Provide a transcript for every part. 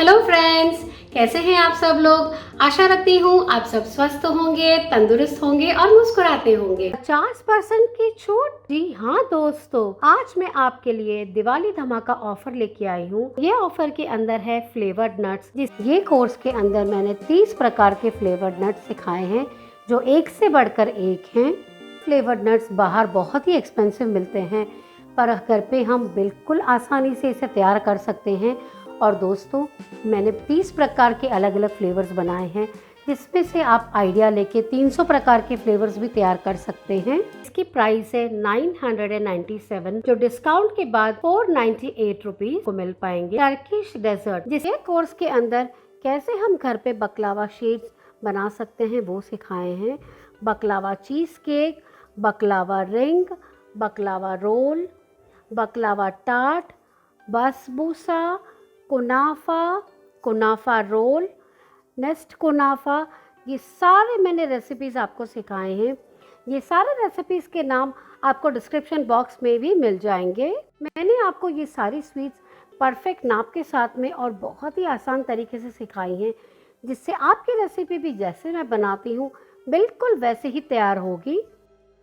Hello friends, कैसे हैं आप सब लोग। आशा रखती हूँ आप सब स्वस्थ होंगे, तंदुरुस्त होंगे और मुस्कुराते होंगे। 50% की छूट। जी हाँ दोस्तों, आज मैं आपके लिए दिवाली धमाका ऑफर लेके आई हूँ। ये ऑफर के अंदर है फ्लेवर्ड नट्स। ये कोर्स के अंदर मैंने 30 प्रकार के फ्लेवर्ड नट्स सिखाए हैं जो एक से बढ़कर एक हैं। फ्लेवर्ड नट्स बाहर बहुत ही एक्सपेंसिव मिलते हैं, पर घर पे हम बिल्कुल आसानी से इसे तैयार कर सकते हैं। और दोस्तों, मैंने 30 प्रकार के अलग अलग फ्लेवर्स बनाए हैं, जिसमें से आप आइडिया लेके 300 प्रकार के फ्लेवर्स भी तैयार कर सकते हैं। इसकी प्राइस है 997, जो डिस्काउंट के बाद 498 रुपीज को मिल पाएंगे। टर्किश डेजर्ट, जिसके कोर्स के अंदर कैसे हम घर पे बकलावा शीट्स बना सकते हैं वो सिखाए हैं। Baklava cheesecake, baklava ring, baklava roll, baklava tart, basbousa, kunafa roll, nest kunafa, ये सारे मैंने रेसिपीज़ आपको सिखाए हैं। ये सारे रेसिपीज़ के नाम आपको डिस्क्रिप्शन बॉक्स में भी मिल जाएंगे। मैंने आपको ये सारी स्वीट्स परफेक्ट नाप के साथ में और बहुत ही आसान तरीके से सिखाई हैं, जिससे आपकी रेसिपी भी जैसे मैं बनाती हूँ बिल्कुल वैसे ही तैयार होगी।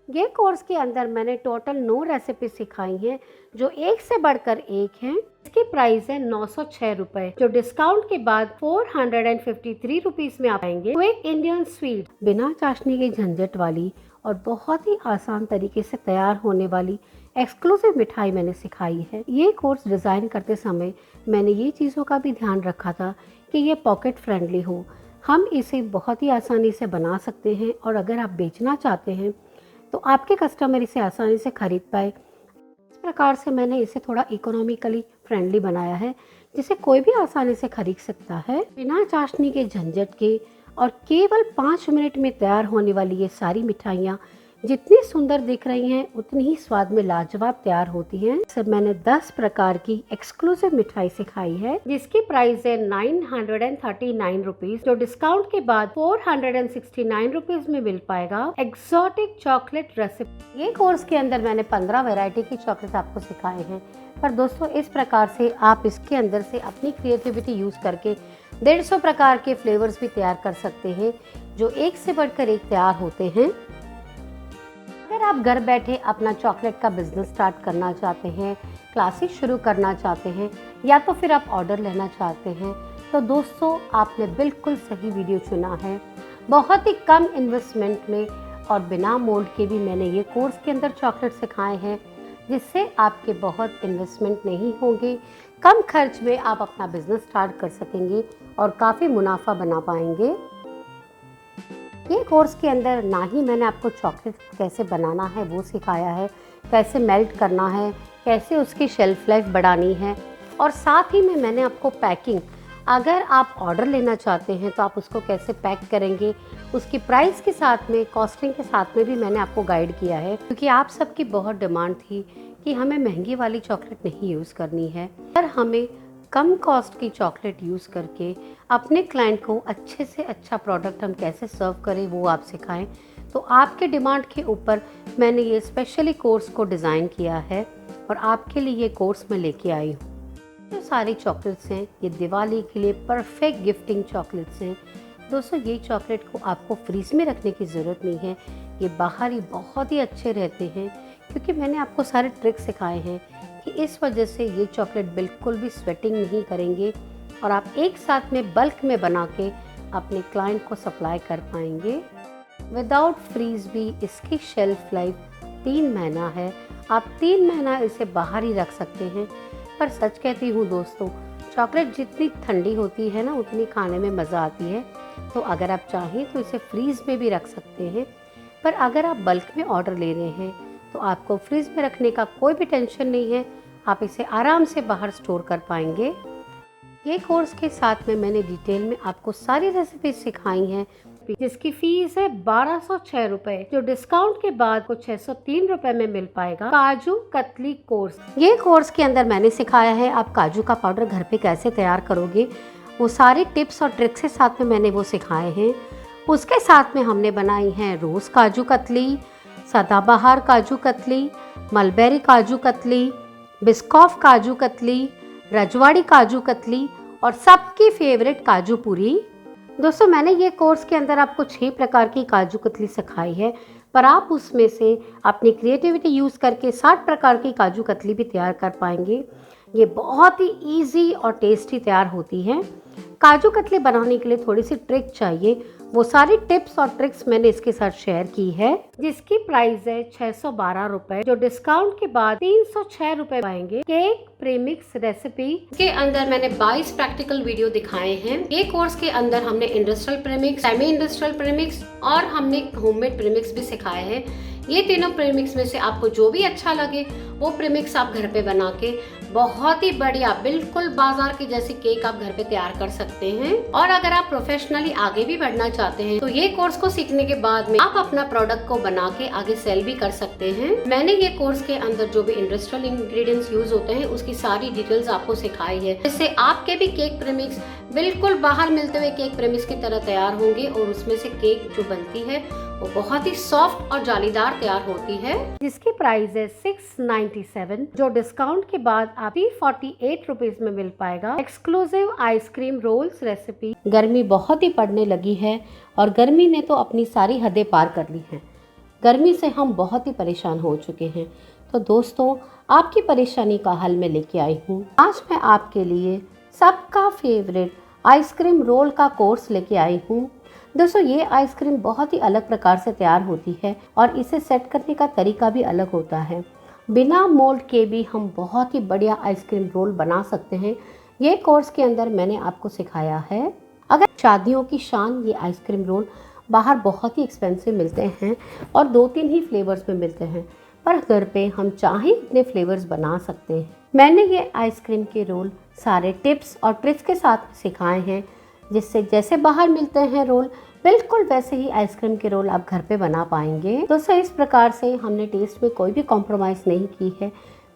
ये कोर्स के अंदर मैंने टोटल 9 रेसिपी सिखाई हैं जो एक से बढ़कर एक हैं। इसकी प्राइस है 906 रुपए, जो डिस्काउंट के बाद 453 रुपीज में आ पाएंगे। क्विक इंडियन स्वीट, बिना चाशनी की झंझट वाली और बहुत ही आसान तरीके से तैयार होने वाली एक्सक्लूसिव मिठाई मैंने सिखाई है। ये कोर्स डिज़ाइन करते समय मैंने ये चीज़ों का भी ध्यान रखा था कि ये पॉकेट फ्रेंडली हो। हम इसे बहुत ही आसानी से बना सकते हैं और अगर आप बेचना चाहते हैं तो आपके कस्टमर इसे आसानी से खरीद पाए। इस प्रकार से मैंने इसे थोड़ा इकोनॉमिकली फ्रेंडली बनाया है, जिसे कोई भी आसानी से खरीद सकता है। बिना चाशनी के झंझट के और केवल 5 मिनट में तैयार होने वाली ये सारी मिठाइयाँ जितनी सुंदर दिख रही हैं उतनी ही स्वाद में लाजवाब तैयार होती हैं। सब मैंने 10 प्रकार की एक्सक्लूसिव मिठाई सिखाई है, जिसकी प्राइस है 939 रुपीज, जो डिस्काउंट के बाद 469 रुपीज में मिल पाएगा। एक्सोटिक चॉकलेट रेसिपी, ये कोर्स के अंदर मैंने 15 वैरायटी की चॉकलेट आपको सिखाए हैं। पर दोस्तों, इस प्रकार से आप इसके अंदर से अपनी क्रिएटिविटी यूज करके 150 प्रकार के फ्लेवर्स भी तैयार कर सकते हैं, जो एक से बढ़कर एक तैयार होते हैं। अगर आप घर बैठे अपना चॉकलेट का बिजनेस स्टार्ट करना चाहते हैं, क्लासेस शुरू करना चाहते हैं, या तो फिर आप ऑर्डर लेना चाहते हैं, तो दोस्तों आपने बिल्कुल सही वीडियो चुना है। बहुत ही कम इन्वेस्टमेंट में और बिना मोल्ड के भी मैंने ये कोर्स के अंदर चॉकलेट सिखाए हैं, जिससे आपके बहुत इन्वेस्टमेंट नहीं होंगे। कम खर्च में आप अपना बिजनेस स्टार्ट कर सकेंगे और काफ़ी मुनाफा बना पाएंगे। ये कोर्स के अंदर ना ही मैंने आपको चॉकलेट कैसे बनाना है वो सिखाया है, कैसे मेल्ट करना है, कैसे उसकी शेल्फ लाइफ बढ़ानी है, और साथ ही में मैंने आपको पैकिंग, अगर आप ऑर्डर लेना चाहते हैं तो आप उसको कैसे पैक करेंगे, उसकी प्राइस के साथ में, कॉस्टिंग के साथ में भी मैंने आपको गाइड किया है। क्योंकि आप सबकी बहुत डिमांड थी कि हमें महंगी वाली चॉकलेट नहीं यूज़ करनी है, पर हमें कम कॉस्ट की चॉकलेट यूज़ करके अपने क्लाइंट को अच्छे से अच्छा प्रोडक्ट हम कैसे सर्व करें वो आप सिखाएं। तो आपके डिमांड के ऊपर मैंने ये स्पेशली कोर्स को डिज़ाइन किया है और आपके लिए ये कोर्स मैं लेके आई हूँ। जो सारी चॉकलेट्स हैं ये दिवाली के लिए परफेक्ट गिफ्टिंग चॉकलेट्स हैं। दोस्तों, ये चॉकलेट को आपको फ्रीज में रखने की ज़रूरत नहीं है, ये बाहर ही बहुत ही अच्छे रहते हैं, क्योंकि मैंने आपको सारे ट्रिक्स सिखाए हैं कि इस वजह से ये चॉकलेट बिल्कुल भी स्वेटिंग नहीं करेंगे और आप एक साथ में बल्क में बना के अपने क्लाइंट को सप्लाई कर पाएंगे। विदाउट फ्रीज भी इसकी शेल्फ लाइफ 3 महीना है। आप 3 महीना इसे बाहर ही रख सकते हैं। पर सच कहती हूँ दोस्तों, चॉकलेट जितनी ठंडी होती है ना उतनी खाने में मज़ा आती है। तो अगर आप चाहें तो इसे फ्रीज में भी रख सकते हैं, पर अगर आप बल्क में ऑर्डर ले रहे हैं तो आपको फ्रिज में रखने का कोई भी टेंशन नहीं है, आप इसे आराम से बाहर स्टोर कर पाएंगे। ये कोर्स के साथ में मैंने डिटेल में आपको सारी रेसिपी सिखाई हैं, जिसकी फीस है 1206 रुपए, जो डिस्काउंट के बाद को 603 रुपए में मिल पाएगा। काजू कतली कोर्स, ये कोर्स के अंदर मैंने सिखाया है आप काजू का पाउडर घर पे कैसे तैयार करोगे, वो सारे टिप्स और ट्रिक्स के साथ में मैंने वो सिखाए हैं। उसके साथ में हमने बनाई हैं रोज काजू कतली, सदाबहार काजू कतली, मलबेरी काजू कतली, बिस्कॉफ काजू कतली, रजवाड़ी काजू कतली और सबकी फेवरेट काजू पूरी। दोस्तों मैंने ये कोर्स के अंदर आपको 6 प्रकार की काजू कतली सिखाई है, पर आप उसमें से अपनी क्रिएटिविटी यूज़ करके 60 प्रकार की काजू कतली भी तैयार कर पाएंगे। ये बहुत ही इजी और टेस्टी तैयार होती है। काजू कतली बनाने के लिए थोड़ी सी ट्रिक चाहिए, वो सारी टिप्स और ट्रिक्स मैंने इसके साथ शेयर की है, जिसकी प्राइस है 612 रुपए, जो डिस्काउंट के बाद 306 रुपए पाएंगे। केक प्रीमिक्स रेसिपी के अंदर मैंने 22 प्रैक्टिकल वीडियो दिखाए हैं। ये कोर्स के अंदर हमने industrial premix, semi industrial premix और हमने होममेड प्रीमिक्स भी सिखाए हैं। ये तीनों प्रीमिक्स में से आपको जो भी अच्छा लगे वो प्रीमिक्स आप घर पे बना के बहुत ही बढ़िया, बिल्कुल बाजार की जैसी केक आप घर पे तैयार कर सकते हैं। और अगर आप प्रोफेशनली आगे भी बढ़ना चाहते हैं तो ये कोर्स को सीखने के बाद में आप अपना प्रोडक्ट को बना के आगे सेल भी कर सकते हैं। मैंने ये कोर्स के अंदर जो भी इंडस्ट्रियल इंग्रेडिएंट्स यूज होते हैं उसकी सारी डिटेल्स आपको सिखाई है, जिससे आपके भी केक प्रीमिक्स बिल्कुल बाहर मिलते हुए केक प्रीमिक्स की तरह तैयार होंगे और उसमें से केक जो बनती है वो बहुत ही सॉफ्ट और जालीदार तैयार होती है, जिसकी प्राइस है 697, जो डिस्काउंट के बाद आप 348 रुपीज में मिल पाएगा। Exclusive ice cream rolls recipe. गर्मी बहुत ही पड़ने लगी है और गर्मी ने तो अपनी सारी हदें पार कर ली हैं। गर्मी से हम बहुत ही परेशान हो चुके हैं, तो दोस्तों आपकी परेशानी का हल मैं लेके आई हूँ। आज मैं आपके लिए सबका फेवरेट आइसक्रीम रोल का कोर्स लेके आई हूँ। दोस्तों ये आइसक्रीम बहुत ही अलग प्रकार से तैयार होती है और इसे सेट करने का तरीका भी अलग होता है। बिना मोल्ड के भी हम बहुत ही बढ़िया आइसक्रीम रोल बना सकते हैं। ये कोर्स के अंदर मैंने आपको सिखाया है। अगर शादियों की शान ये आइसक्रीम रोल बाहर बहुत ही एक्सपेंसिव मिलते हैं और 2-3 ही फ्लेवर्स में मिलते हैं, पर घर पे हम चाहे इतने फ्लेवर्स बना सकते हैं। मैंने ये आइसक्रीम के रोल सारे टिप्स और ट्रिक्स के साथ सिखाए हैं, जिससे जैसे बाहर मिलते हैं रोल बिल्कुल वैसे ही आइसक्रीम के रोल आप घर पे बना पाएंगे। दोस्तों इस प्रकार से हमने टेस्ट में कोई भी कॉम्प्रोमाइज़ नहीं की है,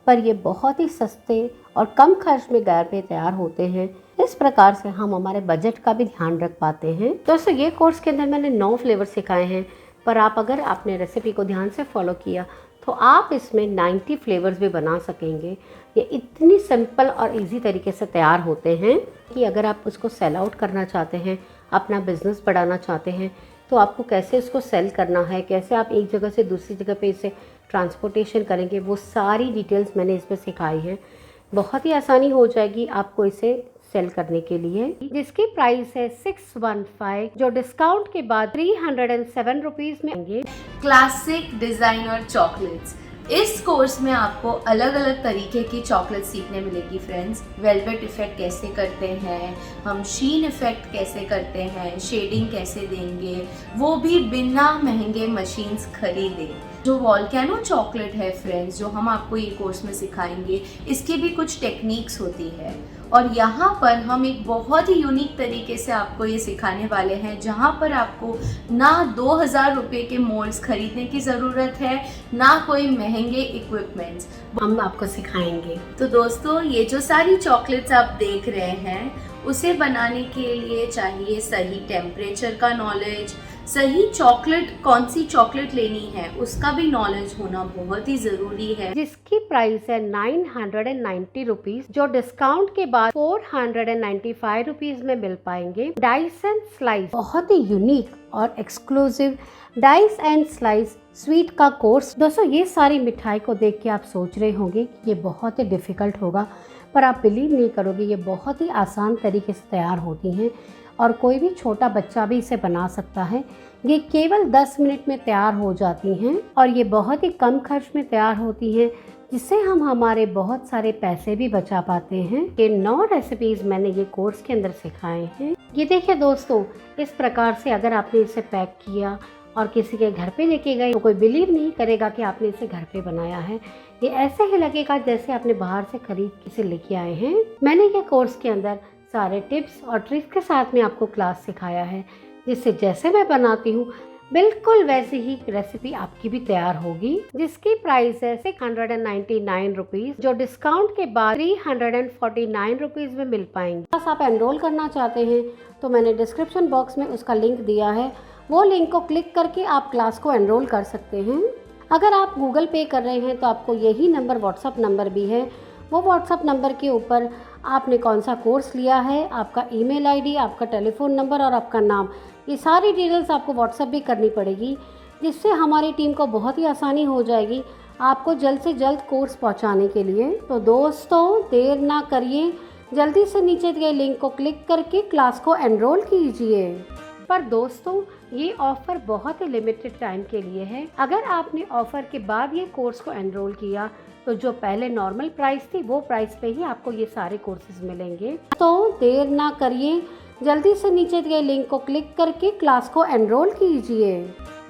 पर ये बहुत ही सस्ते और कम खर्च में घर पे तैयार होते हैं। इस प्रकार से हम हमारे बजट का भी ध्यान रख पाते हैं। दोस्तों ये कोर्स के अंदर मैंने 9 फ्लेवर सिखाए हैं, पर आप अगर आपने रेसिपी को ध्यान से फॉलो किया तो आप इसमें 90 फ्लेवर्स भी बना सकेंगे। ये इतनी सिंपल और इजी तरीके से तैयार होते हैं कि अगर आप उसको सेल आउट करना चाहते हैं, अपना बिजनेस बढ़ाना चाहते हैं, तो आपको कैसे इसको सेल करना है, कैसे आप एक जगह से दूसरी जगह पे इसे ट्रांसपोर्टेशन करेंगे, वो सारी डिटेल्स मैंने इसमें सिखाई है। बहुत ही आसानी हो जाएगी आपको इसे सेल करने के लिए, जिसकी प्राइस है 615, जो डिस्काउंट के बाद 307 रुपीज में आएंगे। Classic designer chocolates. इस कोर्स में आपको अलग अलग तरीके की चॉकलेट सीखने मिलेगी फ्रेंड्स। वेलवेट इफेक्ट कैसे करते हैं, हम शीन इफेक्ट कैसे करते हैं, शेडिंग कैसे देंगे, वो भी बिना महंगे मशीन्स खरीदे। जो वॉल्केनो चॉकलेट है फ्रेंड्स, जो हम आपको ये कोर्स में सिखाएंगे, इसकी भी कुछ टेक्निक्स होती है और यहाँ पर हम एक बहुत ही यूनिक तरीके से आपको ये सिखाने वाले हैं, जहाँ पर आपको ना 2000 रुपये के मोल्ड्स खरीदने की ज़रूरत है, ना कोई महंगे इक्विपमेंट्स हम आपको सिखाएंगे। तो दोस्तों ये जो सारी चॉकलेट्स आप देख रहे हैं, उसे बनाने के लिए चाहिए सही टेम्परेचर का नॉलेज, सही चॉकलेट, कौन सी चॉकलेट लेनी है उसका भी नॉलेज होना बहुत ही जरूरी है, जिसकी प्राइस है 990 रुपीज, जो डिस्काउंट के बाद 495 रुपीज में मिल पाएंगे। डाइस एंड स्लाइस, बहुत ही यूनिक और exclusive dice and slice sweet का कोर्स। दोस्तों ये सारी मिठाई को देख के आप सोच रहे होंगे कि ये बहुत ही डिफिकल्ट होगा, पर आप बिलीव नहीं करोगे, ये बहुत ही आसान तरीके से तैयार होती हैं और कोई भी छोटा बच्चा भी इसे बना सकता है। ये केवल 10 मिनट में तैयार हो जाती हैं और ये बहुत ही कम खर्च में तैयार होती हैं, जिससे हम हमारे बहुत सारे पैसे भी बचा पाते हैं। ये 9 रेसिपीज मैंने ये कोर्स के अंदर सिखाए हैं। ये देखिए दोस्तों, इस प्रकार से अगर आपने इसे पैक किया और किसी के घर पे लेके गए तो कोई बिलीव नहीं करेगा कि आपने इसे घर पे बनाया है। ये ऐसे ही लगेगा जैसे आपने बाहर से खरीद के इसे लेके आए हैं। मैंने ये कोर्स के अंदर सारे टिप्स और ट्रिक्स के साथ में आपको क्लास सिखाया है, जिससे जैसे मैं बनाती हूँ बिल्कुल वैसी ही रेसिपी आपकी भी तैयार होगी, जिसकी प्राइस है 699 रुपीज, जो डिस्काउंट के बाद 349 रुपीज में मिल पाएंगे। बस आप एनरोल करना चाहते हैं तो मैंने डिस्क्रिप्शन बॉक्स में उसका लिंक दिया है, वो लिंक को क्लिक करके आप क्लास को एनरोल कर सकते हैं। अगर आप गूगल पे कर रहे हैं तो आपको यही नंबर व्हाट्सअप नंबर भी है, वो व्हाट्सअप नंबर के ऊपर आपने कौन सा कोर्स लिया है, आपका ईमेल आईडी, आपका टेलीफ़ोन नंबर और आपका नाम, ये सारी डिटेल्स आपको व्हाट्सएप भी करनी पड़ेगी, जिससे हमारी टीम को बहुत ही आसानी हो जाएगी आपको जल्द से जल्द कोर्स पहुंचाने के लिए। तो दोस्तों देर ना करिए, जल्दी से नीचे दिए लिंक को क्लिक करके क्लास को एनरोल कीजिए। पर दोस्तों ये ऑफ़र बहुत ही लिमिटेड टाइम के लिए है। अगर आपने ऑफ़र के बाद ये कोर्स को एनरोल किया तो जो पहले नॉर्मल प्राइस थी वो प्राइस पे ही आपको ये सारे कोर्सेज मिलेंगे। तो देर ना करिए, जल्दी से नीचे दिए लिंक को क्लिक करके क्लास को एनरोल कीजिए।